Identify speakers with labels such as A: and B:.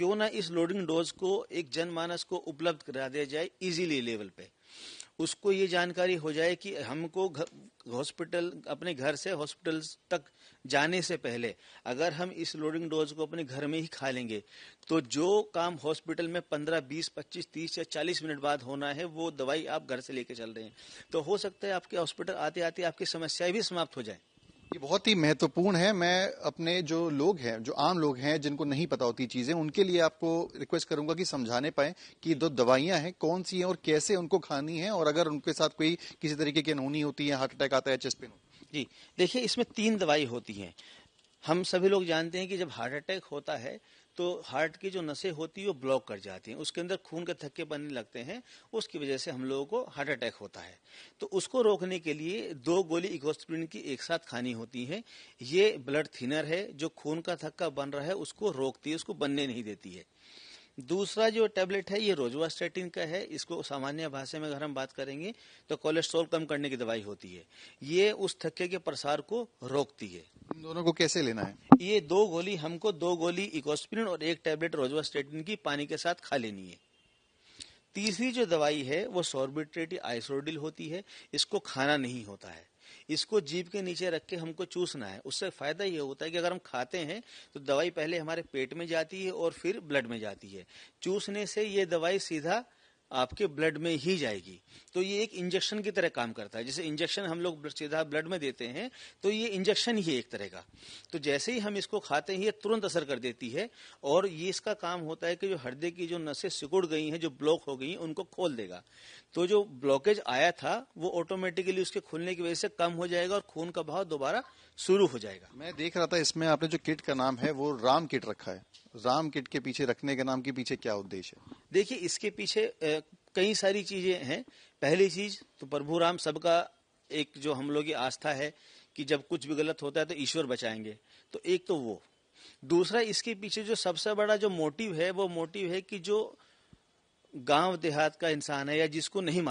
A: क्यों ना इस लोडिंग डोज को एक जनमानस को उपलब्ध करा दिया जाए इजीली लेवल पे। उसको ये जानकारी हो जाए कि हमको हॉस्पिटल, अपने घर से हॉस्पिटल तक जाने से पहले अगर हम इस लोडिंग डोज को अपने घर में ही खा लेंगे तो जो काम हॉस्पिटल में 15, 20, 25, 30 या 40 मिनट बाद होना है वो दवाई आप घर से लेके चल रहे हैं, तो हो सकता है आपके हॉस्पिटल आते आते आपकी समस्याएं भी समाप्त हो जाए।
B: ये बहुत ही महत्वपूर्ण है। मैं अपने जो लोग हैं, जो आम लोग हैं जिनको नहीं पता होती चीजें, उनके लिए आपको रिक्वेस्ट करूंगा कि समझाने पाए कि दो दवाइयां हैं कौन सी हैं और कैसे उनको खानी है, और अगर उनके साथ कोई किसी तरीके की अनहोनी होती है, हार्ट अटैक आता है, चेस्ट पेन होता है।
A: जी देखिए, इसमें 3 दवाई होती हैं। हम सभी लोग जानते हैं कि जब हार्ट अटैक होता है तो हार्ट की जो नसें होती है वो ब्लॉक कर जाती हैं, उसके अंदर खून के थक्के बनने लगते हैं, उसकी वजह से हम लोगों को हार्ट अटैक होता है। तो उसको रोकने के लिए 2 गोली इकोस्प्रिन की एक साथ खानी होती है। ये ब्लड थिनर है, जो खून का थक्का बन रहा है उसको रोकती है, उसको बनने नहीं देती है। दूसरा जो टैबलेट है ये रोजुवास्टेटिन का है, इसको सामान्य भाषा में अगर हम बात करेंगे तो कोलेस्ट्रॉल कम करने की दवाई होती है। ये उस थक्के के प्रसार को रोकती है।
B: इन दोनों को कैसे लेना है?
A: ये 2 गोली हमको 2 गोली इकोस्प्रिन और 1 टैबलेट रोजुवास्टेटिन की पानी के साथ खा लेनी है। तीसरी जो दवाई है वो सॉर्बिट्रेट आइसोडिल होती है, इसको खाना नहीं होता है, इसको जीभ के नीचे रख के हमको चूसना है। उससे फायदा ये होता है कि अगर हम खाते हैं तो दवाई पहले हमारे पेट में जाती है और फिर ब्लड में जाती है। चूसने से ये दवाई सीधा आपके ब्लड में ही जाएगी। तो ये एक इंजेक्शन की तरह काम करता है। जैसे इंजेक्शन हम लोग सीधा ब्लड में देते हैं तो ये इंजेक्शन ही है एक तरह का। तो जैसे ही हम इसको खाते हैं ये तुरंत असर कर देती है और ये इसका काम होता है कि जो हृदय की जो नसें सिकुड़ गई हैं, जो ब्लॉक हो गई हैं, उनको खोल देगा। तो जो ब्लॉकेज आया था वो ऑटोमेटिकली उसके खुलने की वजह से कम हो जाएगा और खून का बहाव दोबारा शुरू हो जाएगा।
B: मैं देख रहा था इसमें आपने जो किट का नाम है वो राम किट रखा है। राम किट के पीछे रखने के नाम के पीछे क्या उद्देश्य है?
A: देखिए, इसके पीछे कई सारी चीजें हैं। पहली चीज तो प्रभु राम सबका एक जो हम लोग की आस्था है कि जब कुछ भी गलत होता है तो ईश्वर बचाएंगे, तो एक तो वो। दूसरा, इसके पीछे जो सबसे बड़ा जो मोटिव है वो मोटिव है कि जो गांव देहात का इंसान है या जिसको नहीं मालूम